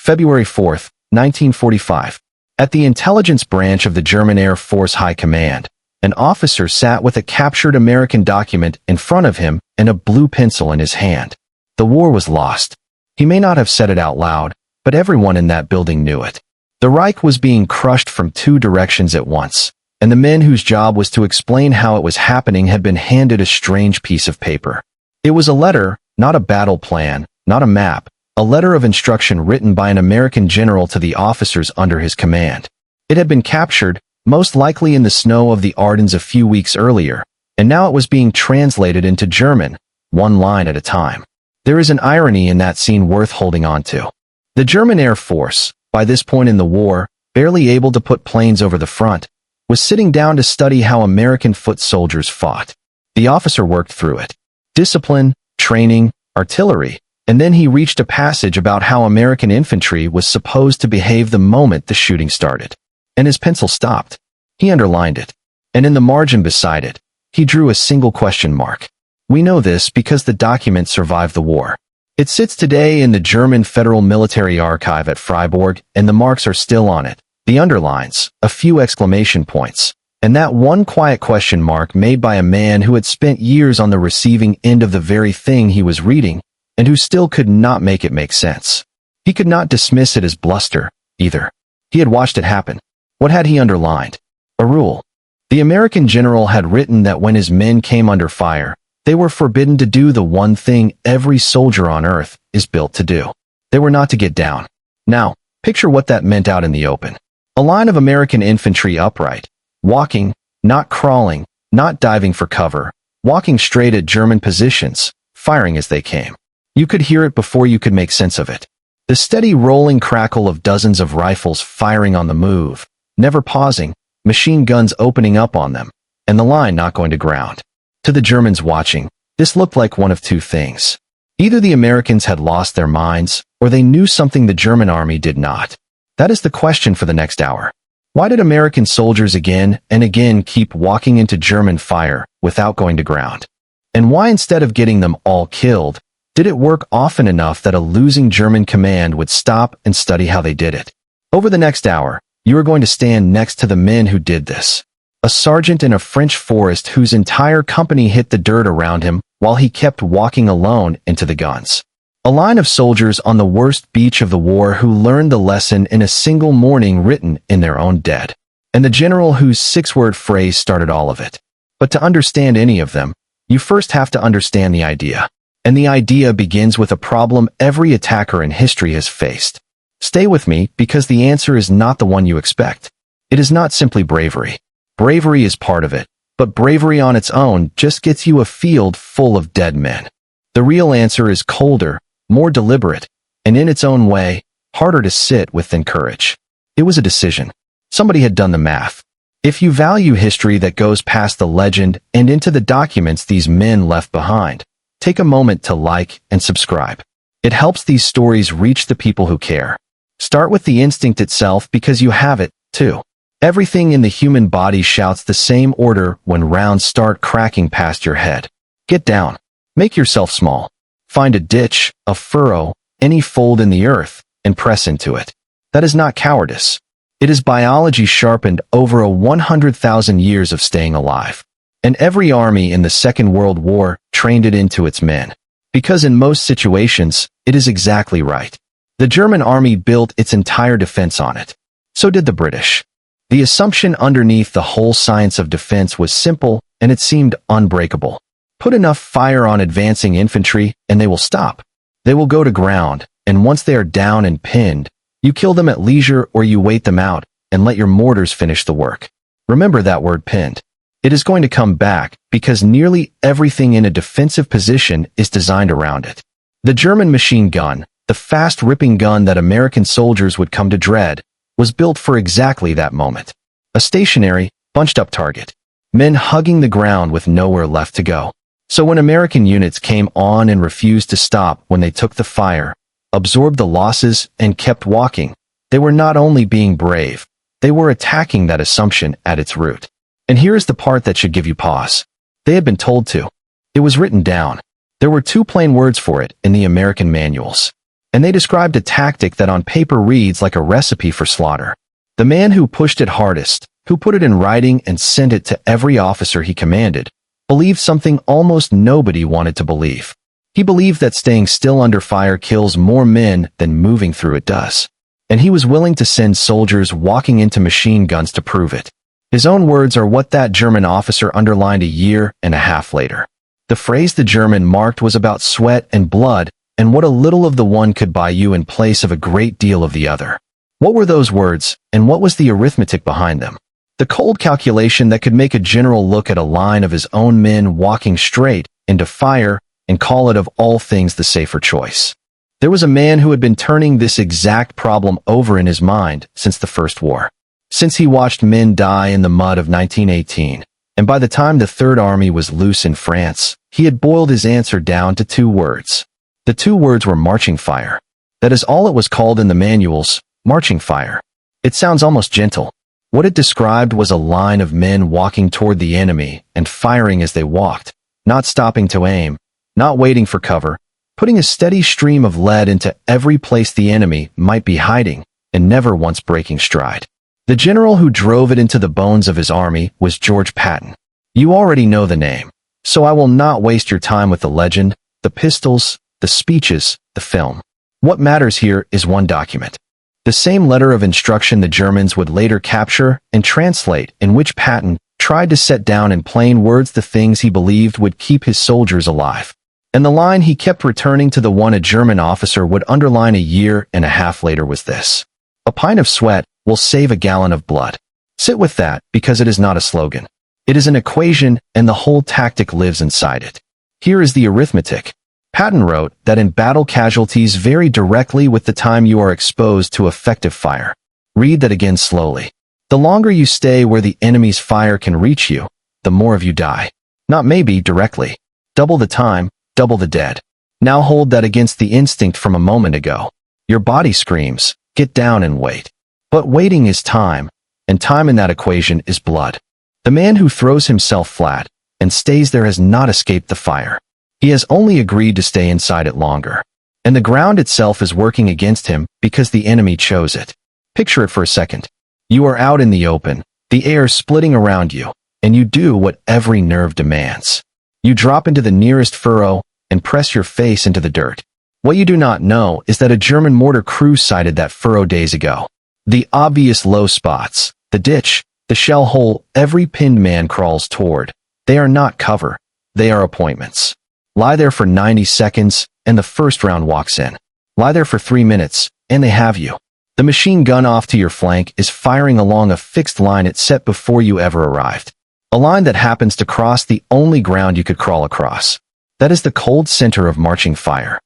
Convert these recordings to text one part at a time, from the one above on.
February 4, 1945. At the intelligence branch of the German Air Force High Command, an officer sat with a captured American document in front of him and a blue pencil in his hand. The war was lost. He may not have said it out loud, but everyone in that building knew it. The Reich was being crushed from two directions at once, and the men whose job was to explain how it was happening had been handed a strange piece of paper. It was a letter, not a battle plan, not a map, a letter of instruction written by an American general to the officers under his command. It had been captured, most likely in the snow of the Ardennes a few weeks earlier, and now it was being translated into German, one line at a time. There is an irony in that scene worth holding on to. The German Air Force, by this point in the war, barely able to put planes over the front, was sitting down to study how American foot soldiers fought. The officer worked through it. Discipline, training, artillery, and then he reached a passage about how American infantry was supposed to behave the moment the shooting started. And his pencil stopped. He underlined it. And in the margin beside it, he drew a single question mark. We know this because the document survived the war. It sits today in the German Federal Military Archive at Freiburg, and the marks are still on it. The underlines, a few exclamation points, and that one quiet question mark made by a man who had spent years on the receiving end of the very thing he was reading, and who still could not make it make sense. He could not dismiss it as bluster, either. He had watched it happen. What had he underlined? A rule. The American general had written that when his men came under fire, they were forbidden to do the one thing every soldier on earth is built to do. They were not to get down. Now, picture what that meant out in the open. A line of American infantry upright, walking, not crawling, not diving for cover, walking straight at German positions, firing as they came. You could hear it before you could make sense of it. The steady rolling crackle of dozens of rifles firing on the move, never pausing, machine guns opening up on them, and the line not going to ground. To the Germans watching, this looked like one of two things. Either the Americans had lost their minds, or they knew something the German army did not. That is the question for the next hour. Why did American soldiers again and again keep walking into German fire without going to ground? And why, instead of getting them all killed, did it work often enough that a losing German command would stop and study how they did it? Over the next hour, you are going to stand next to the men who did this. A sergeant in a French forest whose entire company hit the dirt around him while he kept walking alone into the guns. A line of soldiers on the worst beach of the war who learned the lesson in a single morning written in their own dead. And the general whose six-word phrase started all of it. But to understand any of them, you first have to understand the idea. And the idea begins with a problem every attacker in history has faced. Stay with me, because the answer is not the one you expect. It is not simply bravery. Bravery is part of it, but bravery on its own just gets you a field full of dead men. The real answer is colder, more deliberate, and in its own way, harder to sit with than courage. It was a decision. Somebody had done the math. If you value history that goes past the legend and into the documents these men left behind, take a moment to like and subscribe. It helps these stories reach the people who care. Start with the instinct itself, because you have it, too. Everything in the human body shouts the same order when rounds start cracking past your head. Get down. Make yourself small. Find a ditch, a furrow, any fold in the earth, and press into it. That is not cowardice. It is biology sharpened over 100,000 years of staying alive. And every army in the Second World War trained it into its men. Because in most situations, it is exactly right. The German army built its entire defense on it. So did the British. The assumption underneath the whole science of defense was simple, and it seemed unbreakable. Put enough fire on advancing infantry, and they will stop. They will go to ground, and once they are down and pinned, you kill them at leisure or you wait them out, and let your mortars finish the work. Remember that word, pinned. It is going to come back, because nearly everything in a defensive position is designed around it. The German machine gun, the fast-ripping gun that American soldiers would come to dread, was built for exactly that moment. A stationary, bunched-up target. Men hugging the ground with nowhere left to go. So when American units came on and refused to stop when they took the fire, absorbed the losses, and kept walking, they were not only being brave, they were attacking that assumption at its root. And here is the part that should give you pause. They had been told to. It was written down. There were two plain words for it in the American manuals. and they described a tactic that on paper reads like a recipe for slaughter. The man who pushed it hardest, who put it in writing and sent it to every officer he commanded, believed something almost nobody wanted to believe. He believed that staying still under fire kills more men than moving through it does. And he was willing to send soldiers walking into machine guns to prove it. His own words are what that German officer underlined a year and a half later. The phrase the German marked was about sweat and blood, and what a little of the one could buy you in place of a great deal of the other. What were those words, and what was the arithmetic behind them? The cold calculation that could make a general look at a line of his own men walking straight into fire and call it of all things the safer choice. There was a man who had been turning this exact problem over in his mind since the First War, since he watched men die in the mud of 1918, and by the time the Third Army was loose in France, he had boiled his answer down to two words. The two words were marching fire. That is all it was called in the manuals, marching fire. It sounds almost gentle. What it described was a line of men walking toward the enemy and firing as they walked, not stopping to aim, not waiting for cover, putting a steady stream of lead into every place the enemy might be hiding, and never once breaking stride. The general who drove it into the bones of his army was George Patton. You already know the name, so I will not waste your time with the legend, the pistols, the speeches, the film. What matters here is one document. The same letter of instruction the Germans would later capture and translate, in which Patton tried to set down in plain words the things he believed would keep his soldiers alive. And the line he kept returning to, the one a German officer would underline a year and a half later, was this: "A pint of sweat will save a gallon of blood." Sit with that, because it is not a slogan. It is an equation, and the whole tactic lives inside it. Here is the arithmetic. Patton wrote that in battle casualties vary directly with the time you are exposed to effective fire. Read that again slowly. The longer you stay where the enemy's fire can reach you, the more of you die. Not maybe directly. Double the time, double the dead. Now hold that against the instinct from a moment ago. Your body screams, get down and wait. But waiting is time, and time in that equation is blood. The man who throws himself flat and stays there has not escaped the fire. He has only agreed to stay inside it longer. And the ground itself is working against him because the enemy chose it. Picture it for a second. You are out in the open, the air splitting around you, and you do what every nerve demands. You drop into the nearest furrow and press your face into the dirt. What you do not know is that a German mortar crew sighted that furrow days ago. The obvious low spots, the ditch, the shell hole every pinned man crawls toward. They are not cover. They are appointments. Lie there for 90 seconds, and the first round walks in. Lie there for 3 minutes, and they have you. The machine gun off to your flank is firing along a fixed line it set before you ever arrived. A line that happens to cross the only ground you could crawl across. That is the cold center of marching fire.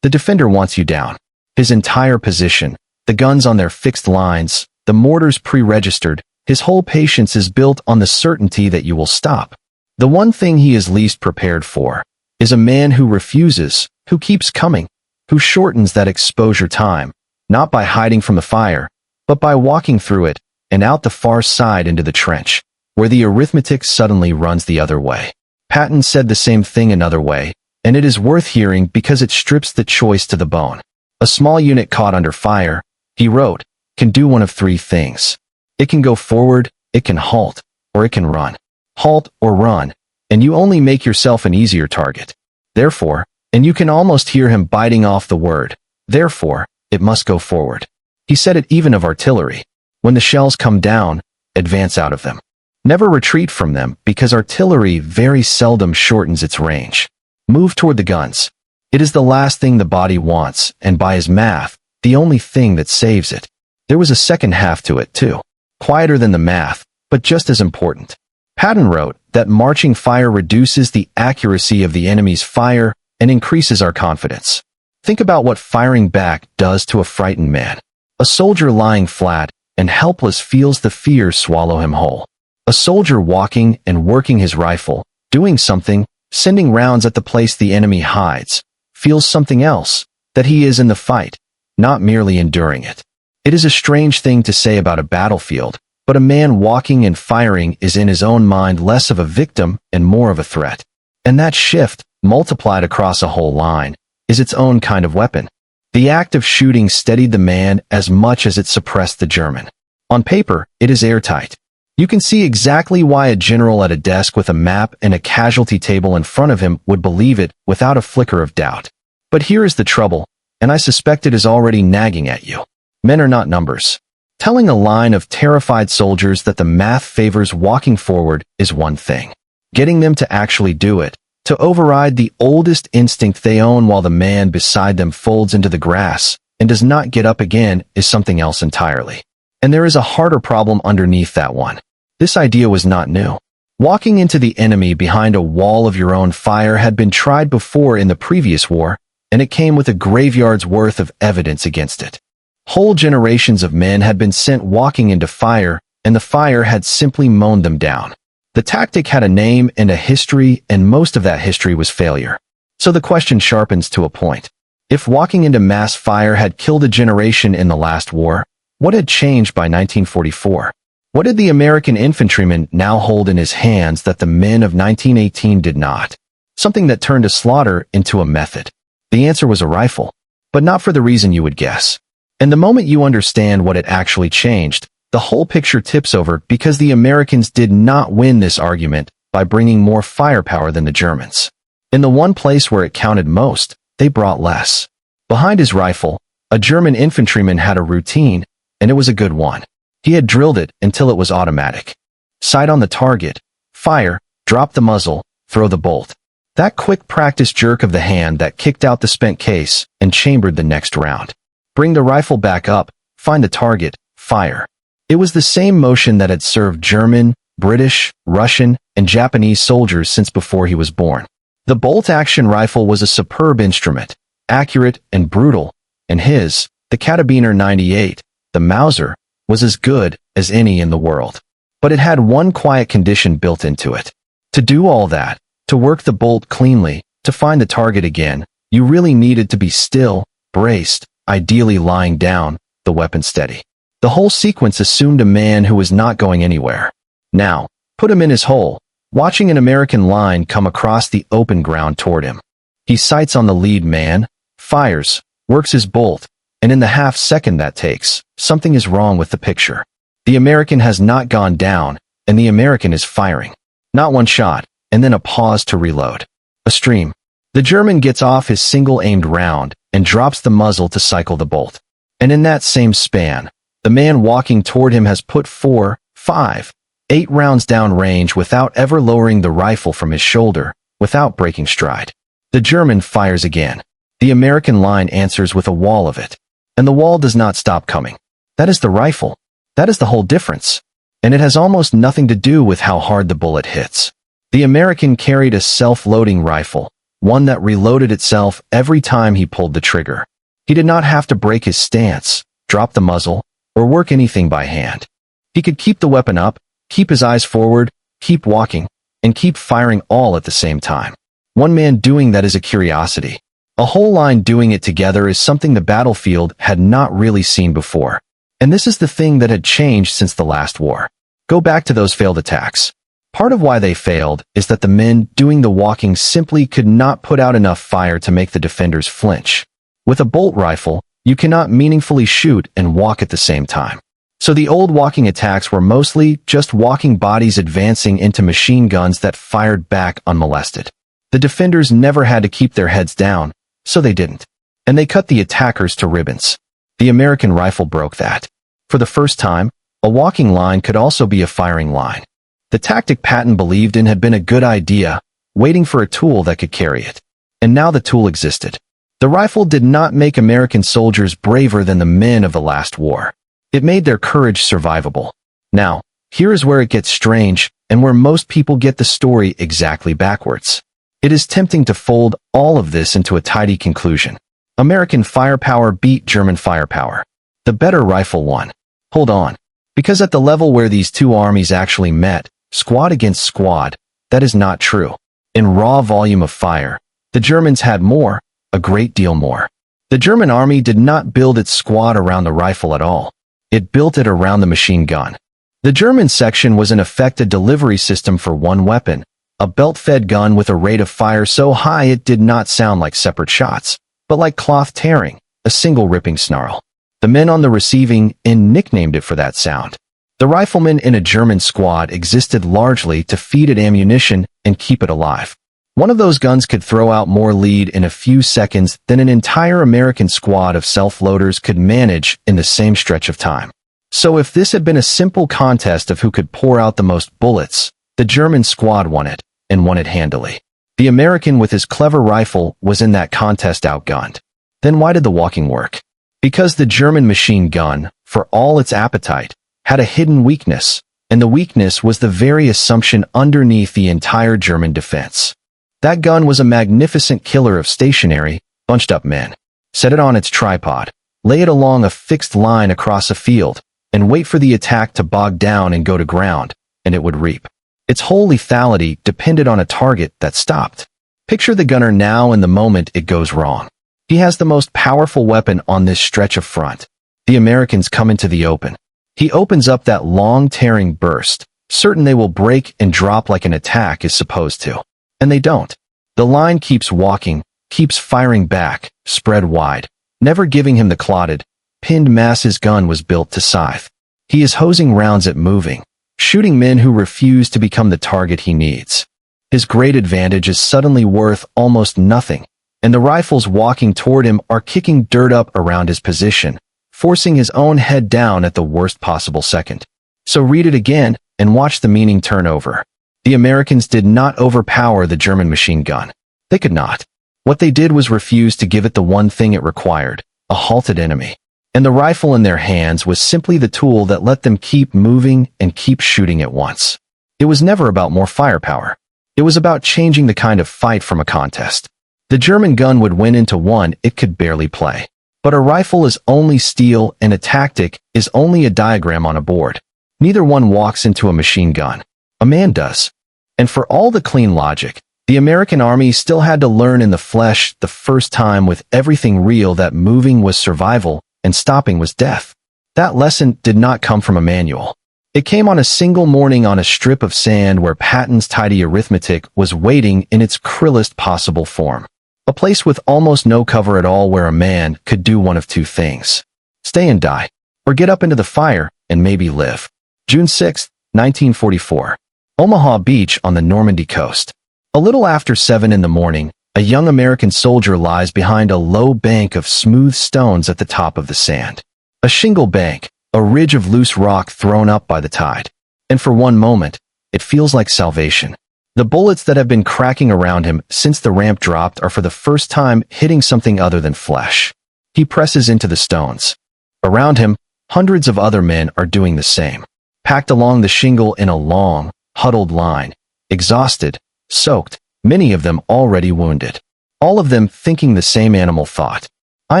The defender wants you down. His entire position, the guns on their fixed lines, the mortars pre-registered, his whole patience is built on the certainty that you will stop. The one thing he is least prepared for is a man who refuses, who keeps coming, who shortens that exposure time, not by hiding from the fire, but by walking through it and out the far side into the trench, where the arithmetic suddenly runs the other way. Patton said the same thing another way, and it is worth hearing because it strips the choice to the bone. A small unit caught under fire, he wrote, can do one of three things. It can go forward, it can halt, or it can run. Halt or run, and you only make yourself an easier target. Therefore, and you can almost hear him biting off the word, therefore, it must go forward. He said it even of artillery. When the shells come down, advance out of them. Never retreat from them, because artillery very seldom shortens its range. Move toward the guns. It is the last thing the body wants, and by his math, the only thing that saves it. There was a second half to it, too. Quieter than the math, but just as important. Patton wrote that marching fire reduces the accuracy of the enemy's fire and increases our confidence. Think about what firing back does to a frightened man. A soldier lying flat and helpless feels the fear swallow him whole. A soldier walking and working his rifle, doing something, sending rounds at the place the enemy hides, feels something else, that he is in the fight, not merely enduring it. It is a strange thing to say about a battlefield, but a man walking and firing is in his own mind less of a victim and more of a threat. And that shift, multiplied across a whole line, is its own kind of weapon. The act of shooting steadied the man as much as it suppressed the German. On paper, it is airtight. You can see exactly why a general at a desk with a map and a casualty table in front of him would believe it without a flicker of doubt. But here is the trouble, and I suspect it is already nagging at you. Men are not numbers. Telling a line of terrified soldiers that the math favors walking forward is one thing. Getting them to actually do it, to override the oldest instinct they own while the man beside them folds into the grass and does not get up again, is something else entirely. And there is a harder problem underneath that one. This idea was not new. Walking into the enemy behind a wall of your own fire had been tried before in the previous war, and it came with a graveyard's worth of evidence against it. Whole generations of men had been sent walking into fire, and the fire had simply mown them down. The tactic had a name and a history, and most of that history was failure. So the question sharpens to a point. If walking into mass fire had killed a generation in the last war, what had changed by 1944? What did the American infantryman now hold in his hands that the men of 1918 did not? Something that turned a slaughter into a method. The answer was a rifle, but not for the reason you would guess. And the moment you understand what it actually changed, the whole picture tips over, because the Americans did not win this argument by bringing more firepower than the Germans. In the one place where it counted most, they brought less. Behind his rifle, a German infantryman had a routine, and it was a good one. He had drilled it until it was automatic. Sight on the target, fire, drop the muzzle, throw the bolt. That quick practice jerk of the hand that kicked out the spent case and chambered the next round. Bring the rifle back up, find the target, fire. It was the same motion that had served German, British, Russian, and Japanese soldiers since before he was born. The bolt-action rifle was a superb instrument, accurate and brutal, and his, the Karabiner 98, the Mauser, was as good as any in the world. But it had one quiet condition built into it. To do all that, to work the bolt cleanly, to find the target again, you really needed to be still, braced, ideally lying down, the weapon steady. The whole sequence assumed a man who was not going anywhere. Now, put him in his hole, watching an American line come across the open ground toward him. He sights on the lead man, fires, works his bolt, and in the half-second that takes, something is wrong with the picture. The American has not gone down, and the American is firing. Not one shot, and then a pause to reload. A stream. The German gets off his single-aimed round and drops the muzzle to cycle the bolt. And in that same span, the man walking toward him has put 4, 5, 8 rounds down range without ever lowering the rifle from his shoulder, without breaking stride. The German fires again. The American line answers with a wall of it. And the wall does not stop coming. That is the rifle. That is the whole difference. And it has almost nothing to do with how hard the bullet hits. The American carried a self-loading rifle, one that reloaded itself every time he pulled the trigger. He did not have to break his stance, drop the muzzle, or work anything by hand. He could keep the weapon up, keep his eyes forward, keep walking, and keep firing all at the same time. One man doing that is a curiosity. A whole line doing it together is something the battlefield had not really seen before. And this is the thing that had changed since the last war. Go back to those failed attacks. Part of why they failed is that the men doing the walking simply could not put out enough fire to make the defenders flinch. With a bolt rifle, you cannot meaningfully shoot and walk at the same time. So the old walking attacks were mostly just walking bodies advancing into machine guns that fired back unmolested. The defenders never had to keep their heads down, so they didn't. And they cut the attackers to ribbons. The American rifle broke that. For the first time, a walking line could also be a firing line. The tactic Patton believed in had been a good idea, waiting for a tool that could carry it. And now the tool existed. The rifle did not make American soldiers braver than the men of the last war. It made their courage survivable. Now, here is where it gets strange, and where most people get the story exactly backwards. It is tempting to fold all of this into a tidy conclusion. American firepower beat German firepower. The better rifle won. Hold on. Because at the level where these two armies actually met, squad against squad, that is not true. In raw volume of fire, the Germans had more, a great deal more. The German army did not build its squad around the rifle at all. It built it around the machine gun. The German section was in effect a delivery system for one weapon, a belt-fed gun with a rate of fire so high it did not sound like separate shots, but like cloth tearing, a single ripping snarl. The men on the receiving end nicknamed it for that sound. The riflemen in a German squad existed largely to feed it ammunition and keep it alive. One of those guns could throw out more lead in a few seconds than an entire American squad of self-loaders could manage in the same stretch of time. So if this had been a simple contest of who could pour out the most bullets, the German squad won it, and won it handily. The American with his clever rifle was in that contest outgunned. Then why did the walking work? Because the German machine gun, for all its appetite, had a hidden weakness, and the weakness was the very assumption underneath the entire German defense. That gun was a magnificent killer of stationary, bunched-up men. Set it on its tripod, lay it along a fixed line across a field, and wait for the attack to bog down and go to ground, and it would reap. Its whole lethality depended on a target that stopped. Picture the gunner now in the moment it goes wrong. He has the most powerful weapon on this stretch of front. The Americans come into the open. He opens up that long tearing burst, certain they will break and drop like an attack is supposed to. And they don't. The line keeps walking, keeps firing back, spread wide, never giving him the clotted, pinned mass his gun was built to scythe. He is hosing rounds at moving, shooting men who refuse to become the target he needs. His great advantage is suddenly worth almost nothing, and the rifles walking toward him are kicking dirt up around his position, forcing his own head down at the worst possible second. So read it again and watch the meaning turn over. The Americans did not overpower the German machine gun. They could not. What they did was refuse to give it the one thing it required, a halted enemy. And the rifle in their hands was simply the tool that let them keep moving and keep shooting at once. It was never about more firepower. It was about changing the kind of fight from a contest. The German gun would win into one it could barely play. But a rifle is only steel and a tactic is only a diagram on a board. Neither one walks into a machine gun. A man does. And for all the clean logic, the American army still had to learn in the flesh the first time with everything real that moving was survival and stopping was death. That lesson did not come from a manual. It came on a single morning on a strip of sand where Patton's tidy arithmetic was waiting in its cruelest possible form. A place with almost no cover at all where a man could do one of two things. Stay and die, or get up into the fire and maybe live. June 6, 1944. Omaha Beach on the Normandy coast. A little after 7 in the morning, a young American soldier lies behind a low bank of smooth stones at the top of the sand. A shingle bank, a ridge of loose rock thrown up by the tide. And for one moment, it feels like salvation. The bullets that have been cracking around him since the ramp dropped are for the first time hitting something other than flesh. He presses into the stones. Around him, hundreds of other men are doing the same. Packed along the shingle in a long, huddled line, exhausted, soaked, many of them already wounded. All of them thinking the same animal thought. I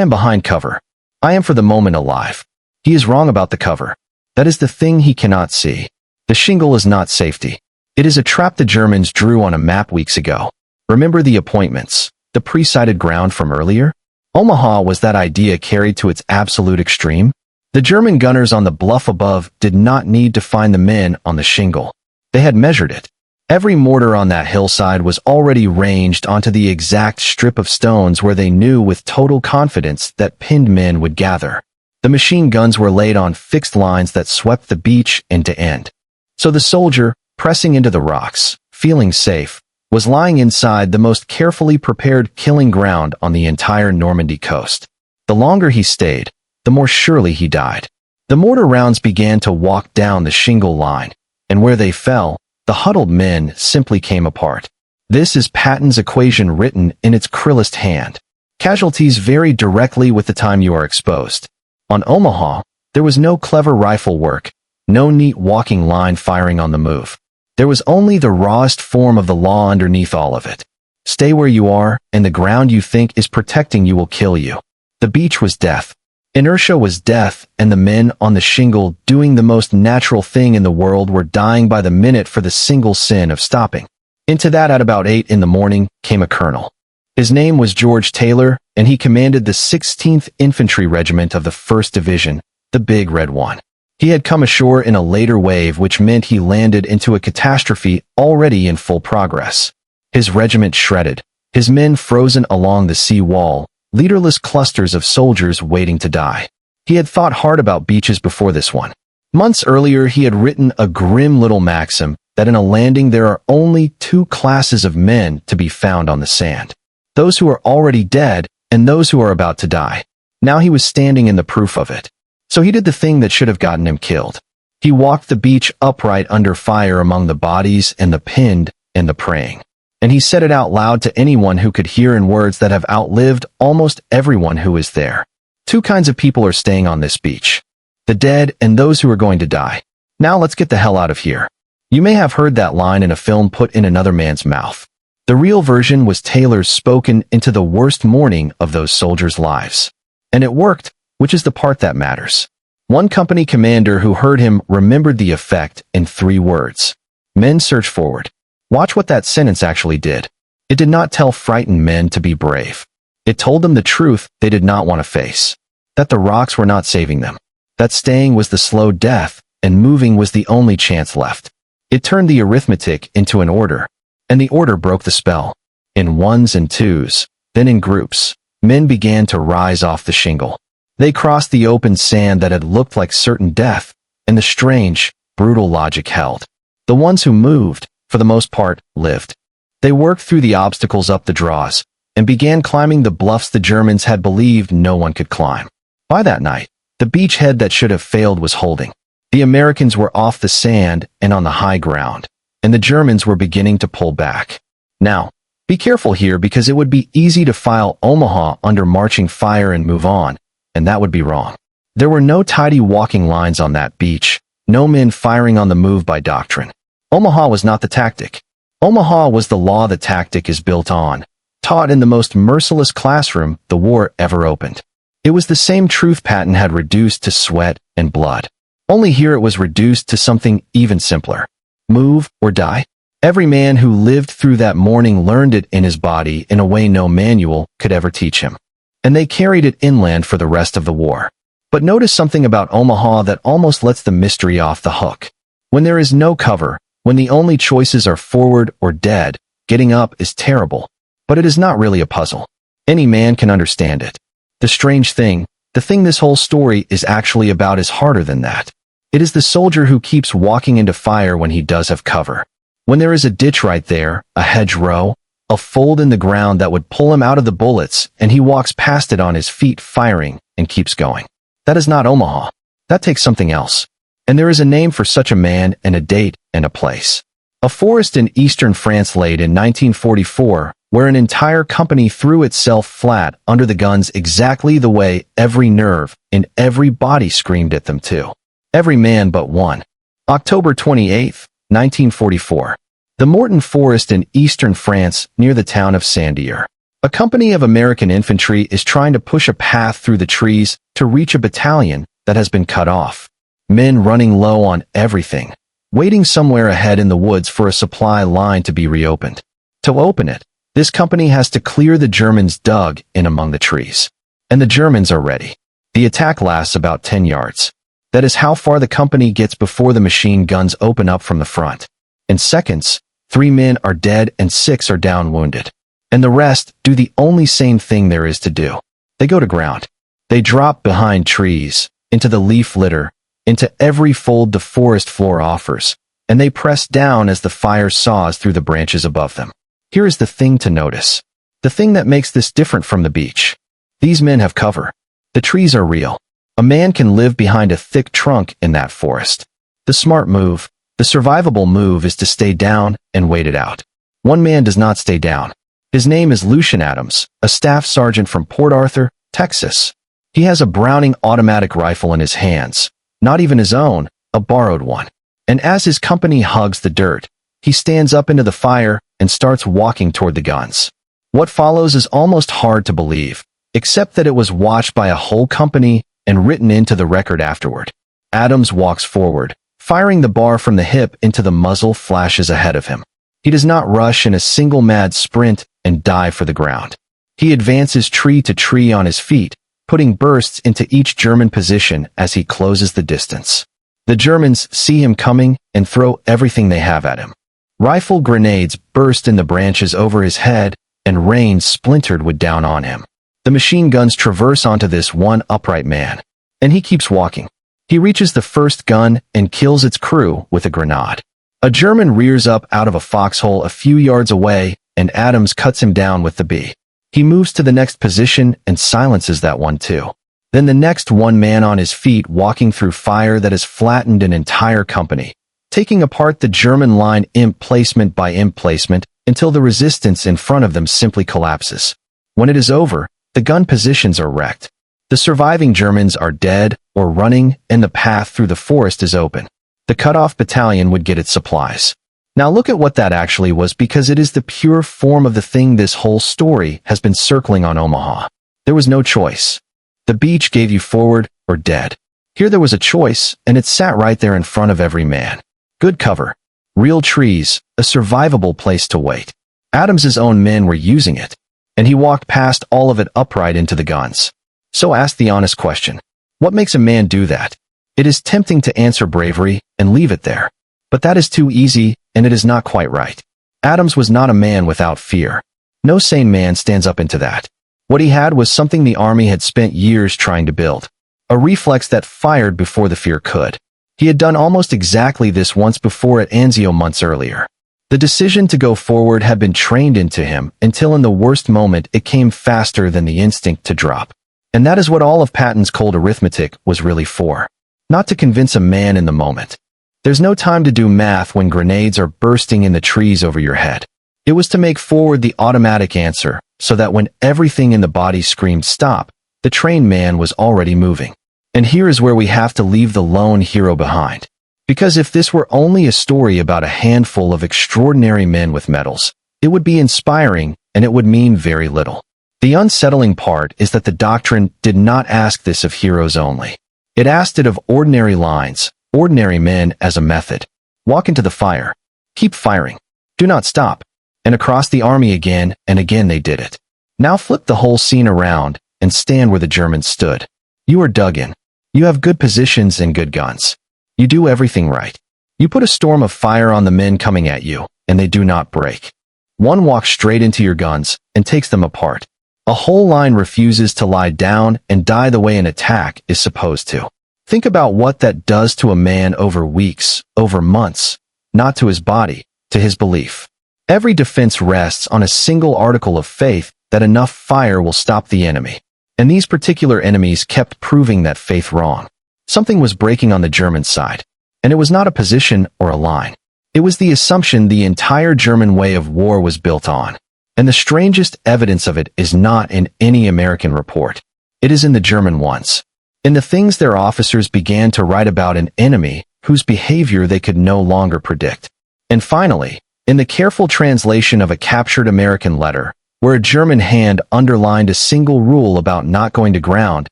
am behind cover. I am for the moment alive. He is wrong about the cover. That is the thing he cannot see. The shingle is not safety. It is a trap the Germans drew on a map weeks ago. Remember the appointments, the pre-sighted ground from earlier? Omaha was that idea carried to its absolute extreme. The German gunners on the bluff above did not need to find the men on the shingle. They had measured it. Every mortar on that hillside was already ranged onto the exact strip of stones where they knew with total confidence that pinned men would gather. The machine guns were laid on fixed lines that swept the beach end to end. So the soldier, pressing into the rocks, feeling safe, was lying inside the most carefully prepared killing ground on the entire Normandy coast. The longer he stayed, the more surely he died. The mortar rounds began to walk down the shingle line, and where they fell, the huddled men simply came apart. This is Patton's equation written in its cruelest hand. Casualties vary directly with the time you are exposed. On Omaha, there was no clever rifle work, no neat walking line firing on the move. There was only the rawest form of the law underneath all of it. Stay where you are, and the ground you think is protecting you will kill you. The beach was death. Inertia was death, and the men on the shingle doing the most natural thing in the world were dying by the minute for the single sin of stopping. Into that at about 8 in the morning came a colonel. His name was George Taylor, and he commanded the 16th Infantry Regiment of the 1st Division, the Big Red One. He had come ashore in a later wave, which meant he landed into a catastrophe already in full progress. His regiment shredded, his men frozen along the sea wall, leaderless clusters of soldiers waiting to die. He had thought hard about beaches before this one. Months earlier, he had written a grim little maxim that in a landing there are only two classes of men to be found on the sand: those who are already dead and those who are about to die. Now he was standing in the proof of it. So he did the thing that should have gotten him killed. He walked the beach upright under fire among the bodies and the pinned and the praying. And he said it out loud to anyone who could hear in words that have outlived almost everyone who is there. Two kinds of people are staying on this beach: the dead and those who are going to die. Now let's get the hell out of here. You may have heard that line in a film put in another man's mouth. The real version was Taylor's spoken into the worst morning of those soldiers' lives. And it worked, which is the part that matters. One company commander who heard him remembered the effect in 3 words: men search forward. Watch what that sentence actually did. It did not tell frightened men to be brave. It told them the truth they did not want to face. That the rocks were not saving them. That staying was the slow death, and moving was the only chance left. It turned the arithmetic into an order, and the order broke the spell. In ones and twos, then in groups, men began to rise off the shingle. They crossed the open sand that had looked like certain death, and the strange, brutal logic held. The ones who moved, for the most part, lived. They worked through the obstacles up the draws, and began climbing the bluffs the Germans had believed no one could climb. By that night, the beachhead that should have failed was holding. The Americans were off the sand and on the high ground, and the Germans were beginning to pull back. Now, be careful here, because it would be easy to file Omaha under marching fire and move on, and that would be wrong. There were no tidy walking lines on that beach, no men firing on the move by doctrine. Omaha was not the tactic. Omaha was the law the tactic is built on, taught in the most merciless classroom the war ever opened. It was the same truth Patton had reduced to sweat and blood. Only here it was reduced to something even simpler: move or die. Every man who lived through that morning learned it in his body in a way no manual could ever teach him. And they carried it inland for the rest of the war. But notice something about Omaha that almost lets the mystery off the hook. When there is no cover, when the only choices are forward or dead, getting up is terrible. But it is not really a puzzle. Any man can understand it. The strange thing, the thing this whole story is actually about, is harder than that. It is the soldier who keeps walking into fire when he does have cover. When there is a ditch right there, a hedgerow, a fold in the ground that would pull him out of the bullets, and he walks past it on his feet firing and keeps going. That is not Omaha. That takes something else. And there is a name for such a man, and a date and a place. A forest in eastern France laid in 1944, where an entire company threw itself flat under the guns exactly the way every nerve in every body screamed at them to. Every man but one. October 28, 1944. The Morton Forest in eastern France near the town of Sandier. A company of American infantry is trying to push a path through the trees to reach a battalion that has been cut off. Men running low on everything, waiting somewhere ahead in the woods for a supply line to be reopened. To open it, this company has to clear the Germans dug in among the trees. And the Germans are ready. The attack lasts about 10 yards. That is how far the company gets before the machine guns open up from the front. In seconds, 3 men are dead and 6 are down wounded. And the rest do the only sane thing there is to do. They go to ground. They drop behind trees, into the leaf litter, into every fold the forest floor offers, and they press down as the fire saws through the branches above them. Here is the thing to notice. The thing that makes this different from the beach. These men have cover. The trees are real. A man can live behind a thick trunk in that forest. The smart move, the survivable move, is to stay down and wait it out. One man does not stay down. His name is Lucian Adams, a staff sergeant from Port Arthur, Texas. He has a Browning automatic rifle in his hands. Not even his own, a borrowed one. And as his company hugs the dirt, he stands up into the fire and starts walking toward the guns. What follows is almost hard to believe, except that it was watched by a whole company and written into the record afterward. Adams walks forward, firing the bar from the hip into the muzzle flashes ahead of him. He does not rush in a single mad sprint and dive for the ground. He advances tree to tree on his feet, putting bursts into each German position as he closes the distance. The Germans see him coming and throw everything they have at him. Rifle grenades burst in the branches over his head, and rain splintered wood down on him. The machine guns traverse onto this one upright man, and he keeps walking. He reaches the first gun and kills its crew with a grenade. A German rears up out of a foxhole a few yards away, and Adams cuts him down with the B. He moves to the next position and silences that one too. Then the next, one man on his feet walking through fire that has flattened an entire company, taking apart the German line emplacement by emplacement until the resistance in front of them simply collapses. When it is over, the gun positions are wrecked. The surviving Germans are dead or running, and the path through the forest is open. The cut-off battalion would get its supplies. Now look at what that actually was, because it is the pure form of the thing this whole story has been circling on Omaha. There was no choice. The beach gave you forward or dead. Here there was a choice, and it sat right there in front of every man. Good cover. Real trees, a survivable place to wait. Adams's own men were using it, and he walked past all of it upright into the guns. So ask the honest question. What makes a man do that? It is tempting to answer bravery and leave it there. But that is too easy, and it is not quite right. Adams was not a man without fear. No sane man stands up into that. What he had was something the army had spent years trying to build. A reflex that fired before the fear could. He had done almost exactly this once before at Anzio months earlier. The decision to go forward had been trained into him until in the worst moment it came faster than the instinct to drop. And that is what all of Patton's cold arithmetic was really for. Not to convince a man in the moment. There's no time to do math when grenades are bursting in the trees over your head. It was to make forward the automatic answer, so that when everything in the body screamed stop, the trained man was already moving. And here is where we have to leave the lone hero behind. Because if this were only a story about a handful of extraordinary men with medals, it would be inspiring, and it would mean very little. The unsettling part is that the doctrine did not ask this of heroes only. It asked it of ordinary lines, ordinary men as a method. Walk into the fire. Keep firing. Do not stop. And across the army again and again they did it. Now flip the whole scene around and stand where the Germans stood. You are dug in. You have good positions and good guns. You do everything right. You put a storm of fire on the men coming at you, and they do not break. One walks straight into your guns and takes them apart. A whole line refuses to lie down and die the way an attack is supposed to. Think about what that does to a man over weeks, over months, not to his body, to his belief. Every defense rests on a single article of faith that enough fire will stop the enemy. And these particular enemies kept proving that faith wrong. Something was breaking on the German side. And it was not a position or a line. It was the assumption the entire German way of war was built on. And the strangest evidence of it is not in any American report. It is in the German ones. In the things their officers began to write about an enemy whose behavior they could no longer predict. And finally, in the careful translation of a captured American letter, where a German hand underlined a single rule about not going to ground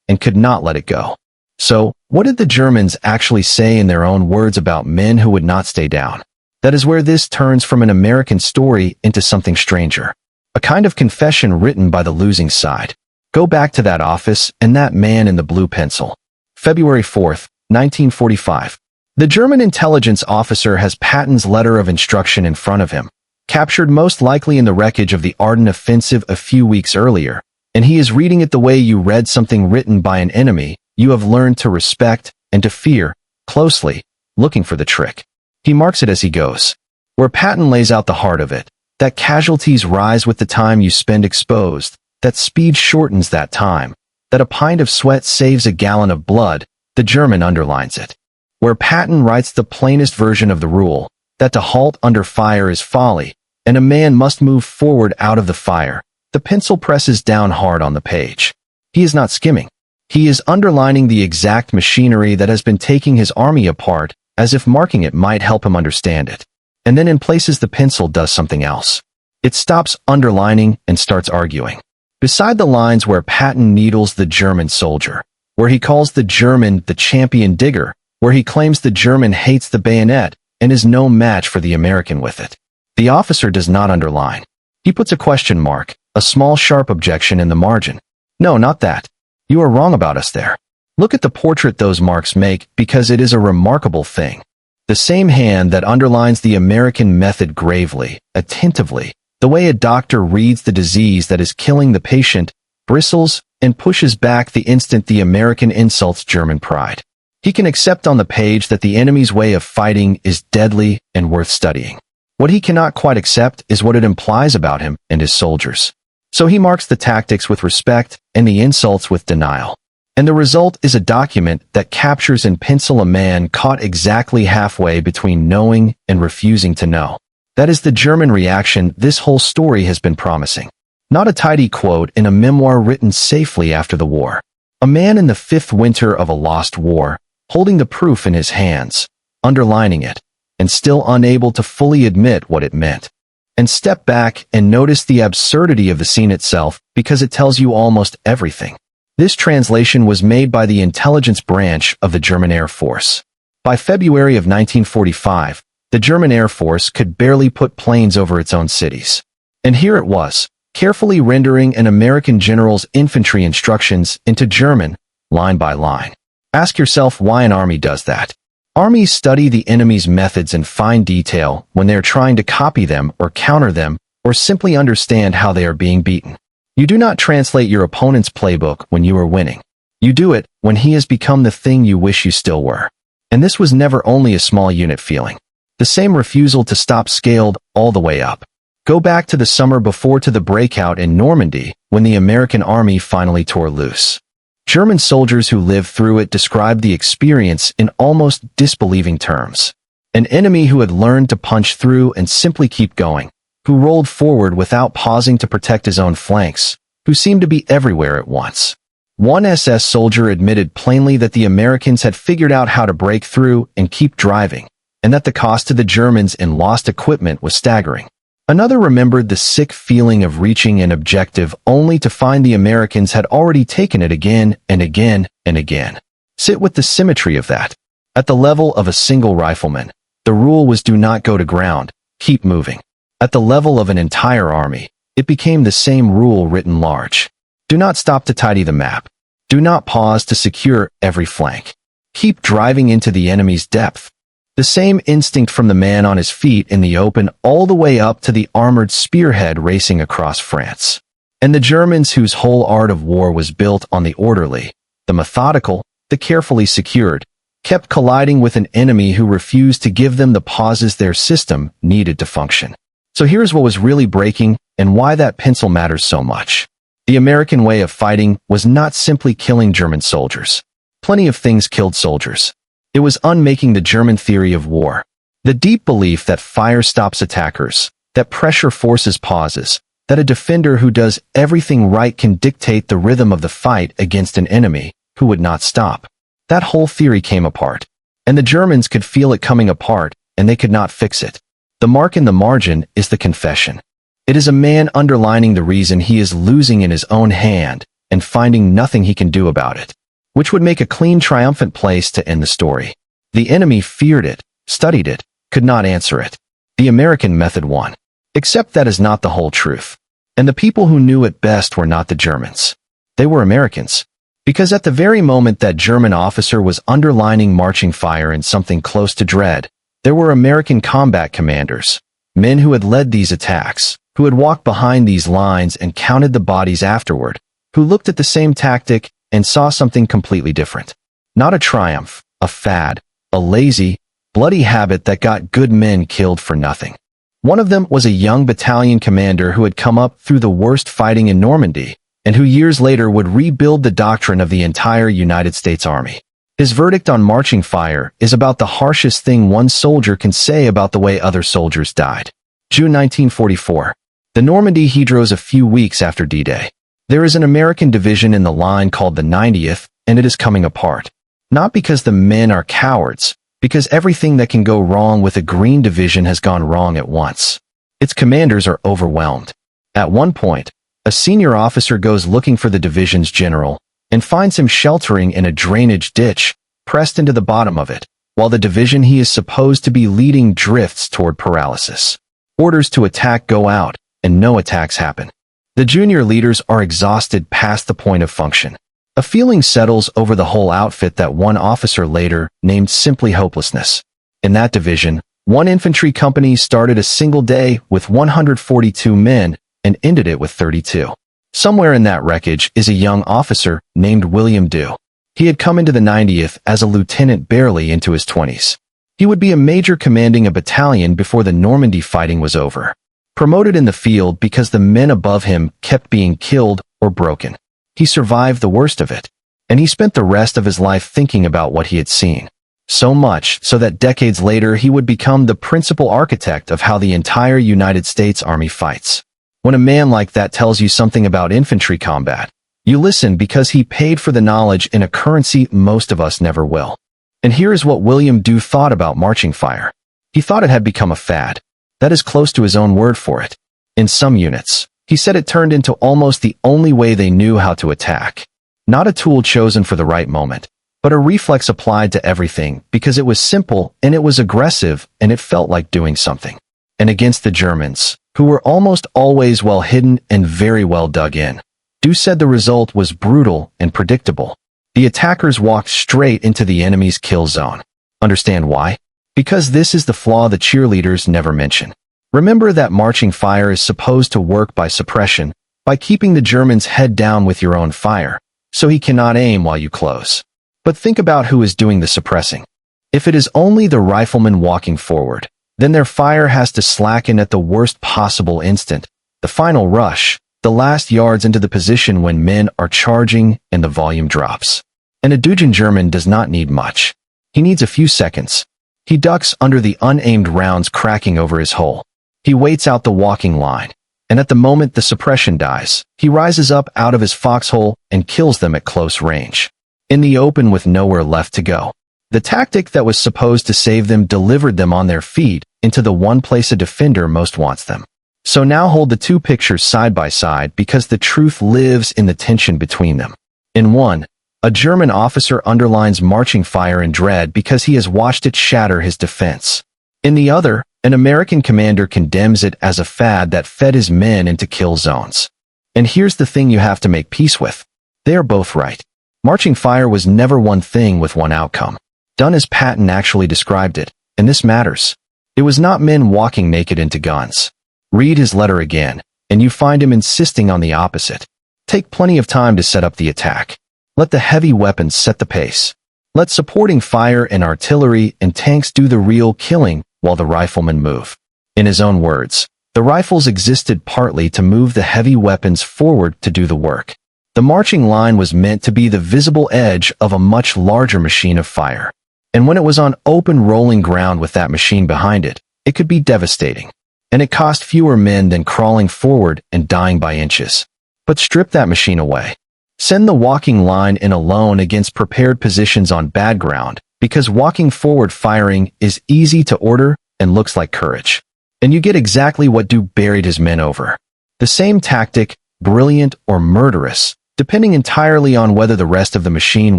and could not let it go. So, what did the Germans actually say in their own words about men who would not stay down? That is where this turns from an American story into something stranger. A kind of confession written by the losing side. Go back to that office and that man in the blue pencil. February 4th, 1945. The German intelligence officer has Patton's letter of instruction in front of him, captured most likely in the wreckage of the Ardennes offensive a few weeks earlier, and he is reading it the way you read something written by an enemy you have learned to respect and to fear, closely, looking for the trick. He marks it as he goes. Where Patton lays out the heart of it, that casualties rise with the time you spend exposed, that speed shortens that time, that a pint of sweat saves a gallon of blood, the German underlines it. Where Patton writes the plainest version of the rule, that to halt under fire is folly, and a man must move forward out of the fire, the pencil presses down hard on the page. He is not skimming. He is underlining the exact machinery that has been taking his army apart, as if marking it might help him understand it. And then in places the pencil does something else. It stops underlining and starts arguing. Beside the lines where Patton needles the German soldier, where he calls the German the champion digger, where he claims the German hates the bayonet and is no match for the American with it, the officer does not underline. He puts a question mark, a small sharp objection in the margin. No, not that. You are wrong about us there. Look at the portrait those marks make, because it is a remarkable thing. The same hand that underlines the American method gravely, attentively, the way a doctor reads the disease that is killing the patient, bristles, and pushes back the instant the American insults German pride. He can accept on the page that the enemy's way of fighting is deadly and worth studying. What he cannot quite accept is what it implies about him and his soldiers. So he marks the tactics with respect and the insults with denial. And the result is a document that captures in pencil a man caught exactly halfway between knowing and refusing to know. That is the German reaction this whole story has been promising. Not a tidy quote in a memoir written safely after the war. A man in the fifth winter of a lost war, holding the proof in his hands, underlining it, and still unable to fully admit what it meant. And step back and notice the absurdity of the scene itself because it tells you almost everything. This translation was made by the intelligence branch of the German Air Force. By February of 1945, the German Air Force could barely put planes over its own cities. And here it was, carefully rendering an American general's infantry instructions into German, line by line. Ask yourself why an army does that. Armies study the enemy's methods in fine detail when they're trying to copy them or counter them or simply understand how they are being beaten. You do not translate your opponent's playbook when you are winning. You do it when he has become the thing you wish you still were. And this was never only a small unit feeling. The same refusal to stop scaled all the way up. Go back to the summer before to the breakout in Normandy when the American army finally tore loose. German soldiers who lived through it described the experience in almost disbelieving terms. An enemy who had learned to punch through and simply keep going, who rolled forward without pausing to protect his own flanks, who seemed to be everywhere at once. One SS soldier admitted plainly that the Americans had figured out how to break through and keep driving, and that the cost to the Germans in lost equipment was staggering. Another remembered the sick feeling of reaching an objective only to find the Americans had already taken it again and again and again. Sit with the symmetry of that. At the level of a single rifleman, the rule was do not go to ground, keep moving. At the level of an entire army, it became the same rule written large. Do not stop to tidy the map. Do not pause to secure every flank. Keep driving into the enemy's depth. The same instinct from the man on his feet in the open all the way up to the armored spearhead racing across France. And the Germans whose whole art of war was built on the orderly, the methodical, the carefully secured, kept colliding with an enemy who refused to give them the pauses their system needed to function. So here's what was really breaking and why that pencil matters so much. The American way of fighting was not simply killing German soldiers. Plenty of things killed soldiers. It was unmaking the German theory of war. The deep belief that fire stops attackers, that pressure forces pauses, that a defender who does everything right can dictate the rhythm of the fight against an enemy who would not stop. That whole theory came apart. And the Germans could feel it coming apart, and they could not fix it. The mark in the margin is the confession. It is a man underlining the reason he is losing in his own hand and finding nothing he can do about it, which would make a clean, triumphant place to end the story. The enemy feared it, studied it, could not answer it. The American method won. Except that is not the whole truth. And the people who knew it best were not the Germans. They were Americans. Because at the very moment that German officer was underlining marching fire in something close to dread, there were American combat commanders, men who had led these attacks, who had walked behind these lines and counted the bodies afterward, who looked at the same tactic and saw something completely different. Not a triumph, a fad, a lazy, bloody habit that got good men killed for nothing. One of them was a young battalion commander who had come up through the worst fighting in Normandy, and who years later would rebuild the doctrine of the entire United States Army. His verdict on marching fire is about the harshest thing one soldier can say about the way other soldiers died. June 1944. The Normandy hedros a few weeks after D-Day. There is an American division in the line called the 90th, and it is coming apart. Not because the men are cowards, because everything that can go wrong with a Green Division has gone wrong at once. Its commanders are overwhelmed. At one point, a senior officer goes looking for the division's general and finds him sheltering in a drainage ditch, pressed into the bottom of it, while the division he is supposed to be leading drifts toward paralysis. Orders to attack go out, and no attacks happen. The junior leaders are exhausted past the point of function. A feeling settles over the whole outfit that one officer later named simply hopelessness. In that division, one infantry company started a single day with 142 men and ended it with 32. Somewhere in that wreckage is a young officer named William Dew. He had come into the 90th as a lieutenant barely into his 20s. He would be a major commanding a battalion before the Normandy fighting was over. Promoted in the field because the men above him kept being killed or broken. He survived the worst of it, and he spent the rest of his life thinking about what he had seen. So much so that decades later he would become the principal architect of how the entire United States Army fights. When a man like that tells you something about infantry combat, you listen because he paid for the knowledge in a currency most of us never will. And here is what William Dew thought about marching fire. He thought it had become a fad. That is close to his own word for it. In some units, he said it turned into almost the only way they knew how to attack. Not a tool chosen for the right moment, but a reflex applied to everything because it was simple and it was aggressive and it felt like doing something. And against the Germans, who were almost always well hidden and very well dug in, Dew said the result was brutal and predictable. The attackers walked straight into the enemy's kill zone. Understand why? Because this is the flaw the cheerleaders never mention. Remember that marching fire is supposed to work by suppression, by keeping the German's head down with your own fire, so he cannot aim while you close. But think about who is doing the suppressing. If it is only the riflemen walking forward, then their fire has to slacken at the worst possible instant, the final rush, the last yards into the position when men are charging and the volume drops. And a Dujan German does not need much. He needs a few seconds. He ducks under the unaimed rounds cracking over his hull. He waits out the walking line, and at the moment the suppression dies, he rises up out of his foxhole and kills them at close range. In the open with nowhere left to go. The tactic that was supposed to save them delivered them on their feet into the one place a defender most wants them. So now hold the two pictures side by side because the truth lives in the tension between them. In one, a German officer underlines marching fire in dread because he has watched it shatter his defense. In the other, an American commander condemns it as a fad that fed his men into kill zones. And here's the thing you have to make peace with. They are both right. Marching fire was never one thing with one outcome. Done as Patton actually described it, and this matters. It was not men walking naked into guns. Read his letter again, and you find him insisting on the opposite. Take plenty of time to set up the attack. Let the heavy weapons set the pace. Let supporting fire and artillery and tanks do the real killing while the riflemen move. In his own words, the rifles existed partly to move the heavy weapons forward to do the work. The marching line was meant to be the visible edge of a much larger machine of fire. And when it was on open rolling ground with that machine behind it, it could be devastating. And it cost fewer men than crawling forward and dying by inches. But strip that machine away. Send the walking line in alone against prepared positions on bad ground, because walking forward firing is easy to order and looks like courage. And you get exactly what Dew buried his men over. The same tactic, brilliant or murderous, depending entirely on whether the rest of the machine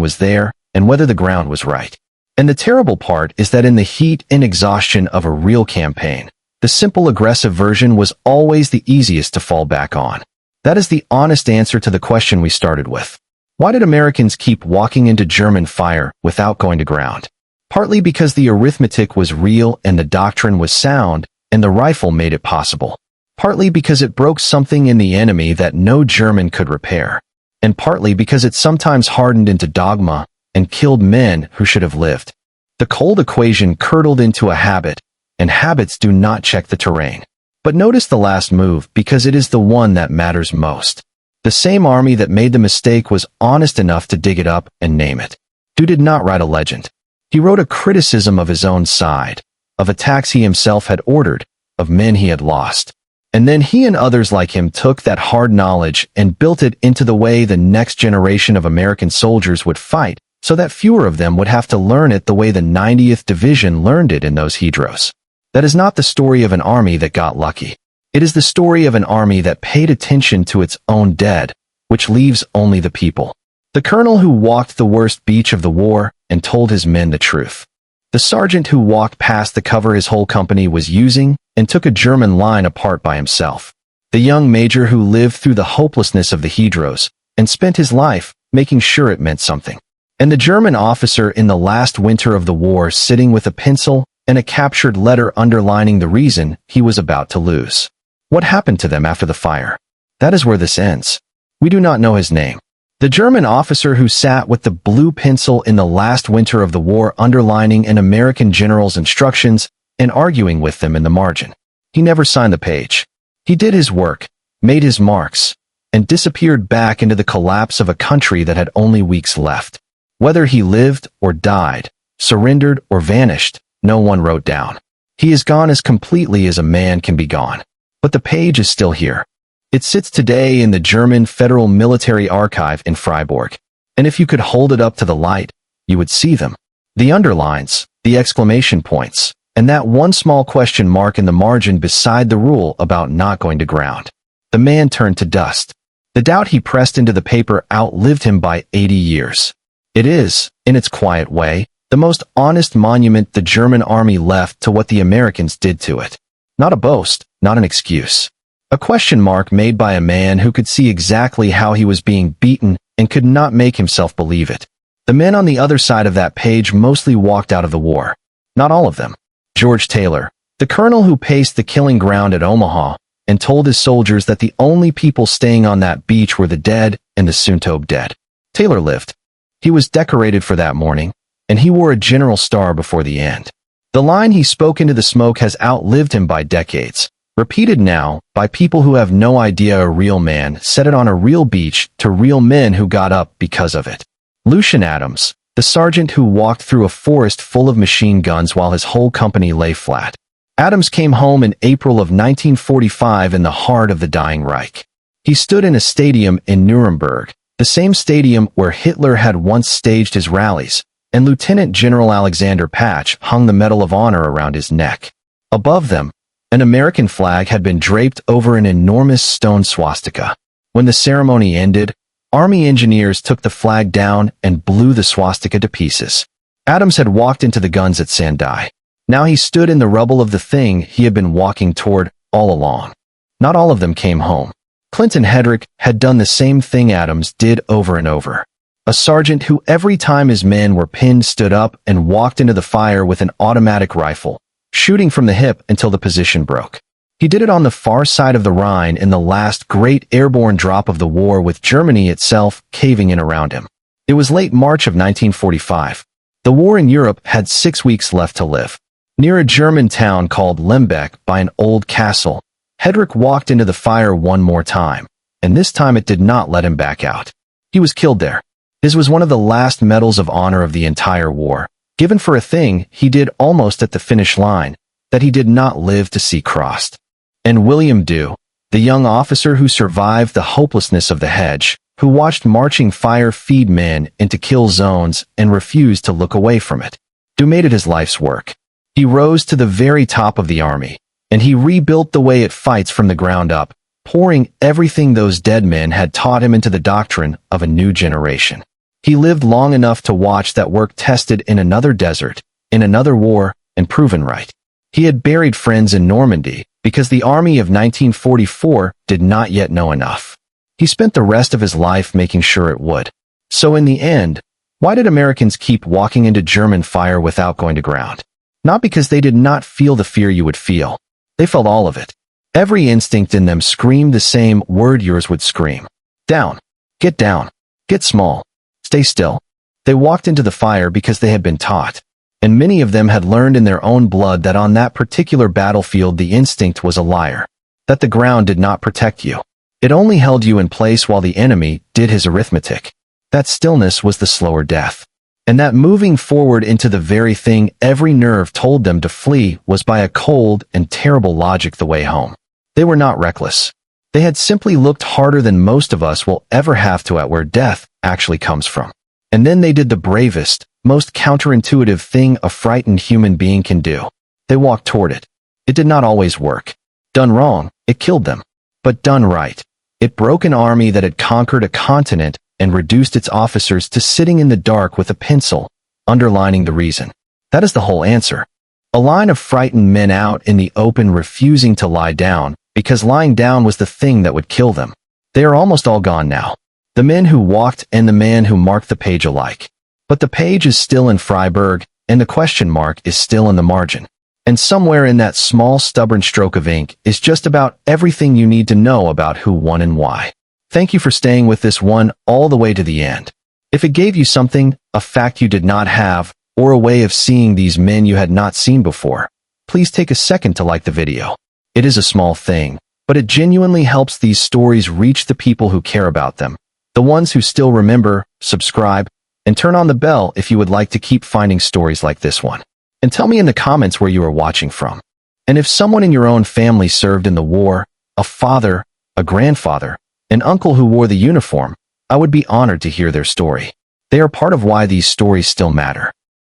was there and whether the ground was right. And the terrible part is that in the heat and exhaustion of a real campaign, the simple aggressive version was always the easiest to fall back on. That is the honest answer to the question we started with. Why did Americans keep walking into German fire without going to ground? Partly because the arithmetic was real and the doctrine was sound, and the rifle made it possible. Partly because it broke something in the enemy that no German could repair. And partly because it sometimes hardened into dogma and killed men who should have lived. The cold equation curdled into a habit, and habits do not check the terrain. But notice the last move because it is the one that matters most. The same army that made the mistake was honest enough to dig it up and name it. Dew did not write a legend. He wrote a criticism of his own side, of attacks he himself had ordered, of men he had lost. And then he and others like him took that hard knowledge and built it into the way the next generation of American soldiers would fight, so that fewer of them would have to learn it the way the 90th Division learned it in those hedros. That is not the story of an army that got lucky. It is the story of an army that paid attention to its own dead, which leaves only the people. The colonel who walked the worst beach of the war and told his men the truth. The sergeant who walked past the cover his whole company was using and took a German line apart by himself. The young major who lived through the hopelessness of the hedros and spent his life making sure it meant something. And the German officer in the last winter of the war sitting with a pencil and a captured letter underlining the reason he was about to lose. What happened to them after the fire? That is where this ends. We do not know his name. The German officer who sat with the blue pencil in the last winter of the war underlining an American general's instructions and arguing with them in the margin. He never signed the page. He did his work, made his marks, and disappeared back into the collapse of a country that had only weeks left. Whether he lived or died, surrendered or vanished, no one wrote down. He is gone as completely as a man can be gone. But the page is still here. It sits today in the German Federal Military Archive in Freiburg. And if you could hold it up to the light, you would see them. The underlines, the exclamation points, and that one small question mark in the margin beside the rule about not going to ground. The man turned to dust. The doubt he pressed into the paper outlived him by 80 years. It is, in its quiet way, the most honest monument the German army left to what the Americans did to it. Not a boast, not an excuse. A question mark made by a man who could see exactly how he was being beaten and could not make himself believe it. The men on the other side of that page mostly walked out of the war. Not all of them. George Taylor, the colonel who paced the killing ground at Omaha and told his soldiers that the only people staying on that beach were the dead and the soon-to-be dead. Taylor lived. He was decorated for that morning, and he wore a general star before the end. The line he spoke into the smoke has outlived him by decades, repeated now by people who have no idea a real man said it on a real beach to real men who got up because of it. Lucian Adams, the sergeant who walked through a forest full of machine guns while his whole company lay flat. Adams came home in April of 1945 in the heart of the dying Reich. He stood in a stadium in Nuremberg, the same stadium where Hitler had once staged his rallies, and Lieutenant General Alexander Patch hung the Medal of Honor around his neck. Above them, an American flag had been draped over an enormous stone swastika. When the ceremony ended, Army engineers took the flag down and blew the swastika to pieces. Adams had walked into the guns at Sandai. Now he stood in the rubble of the thing he had been walking toward all along. Not all of them came home. Clinton Hedrick had done the same thing Adams did over and over. A sergeant who every time his men were pinned stood up and walked into the fire with an automatic rifle, shooting from the hip until the position broke. He did it on the far side of the Rhine in the last great airborne drop of the war with Germany itself caving in around him. It was late March of 1945. The war in Europe had 6 weeks left to live. Near a German town called Lembeck by an old castle, Hedrick walked into the fire one more time, and this time it did not let him back out. He was killed there. His was one of the last medals of honor of the entire war, given for a thing he did almost at the finish line, that he did not live to see crossed. And William Dew, the young officer who survived the hopelessness of the hedge, who watched marching fire feed men into kill zones and refused to look away from it. Dew made it his life's work. He rose to the very top of the army, and he rebuilt the way it fights from the ground up, pouring everything those dead men had taught him into the doctrine of a new generation. He lived long enough to watch that work tested in another desert, in another war, and proven right. He had buried friends in Normandy because the army of 1944 did not yet know enough. He spent the rest of his life making sure it would. So in the end, why did Americans keep walking into German fire without going to ground? Not because they did not feel the fear you would feel. They felt all of it. Every instinct in them screamed the same word yours would scream. Down. Get small. Stay still. They walked into the fire because they had been taught. And many of them had learned in their own blood that on that particular battlefield the instinct was a liar. That the ground did not protect you. It only held you in place while the enemy did his arithmetic. That stillness was the slower death. And that moving forward into the very thing every nerve told them to flee was by a cold and terrible logic the way home. They were not reckless. They had simply looked harder than most of us will ever have to at where death actually comes from. And then they did the bravest, most counterintuitive thing a frightened human being can do. They walked toward it. It did not always work. Done wrong, it killed them. But done right, it broke an army that had conquered a continent and reduced its officers to sitting in the dark with a pencil, underlining the reason. That is the whole answer. A line of frightened men out in the open refusing to lie down, because lying down was the thing that would kill them. They are almost all gone now. The men who walked and the man who marked the page alike. But the page is still in Freiburg, and the question mark is still in the margin. And somewhere in that small stubborn stroke of ink is just about everything you need to know about who won and why. Thank you for staying with this one all the way to the end. If it gave you something, a fact you did not have, or a way of seeing these men you had not seen before, please take a second to like the video. It is a small thing, but it genuinely helps these stories reach the people who care about them. The ones who still remember, subscribe, and turn on the bell if you would like to keep finding stories like this one. And tell me in the comments where you are watching from. And if someone in your own family served in the war, a father, a grandfather, an uncle who wore the uniform, I would be honored to hear their story. They are part of why these stories still matter.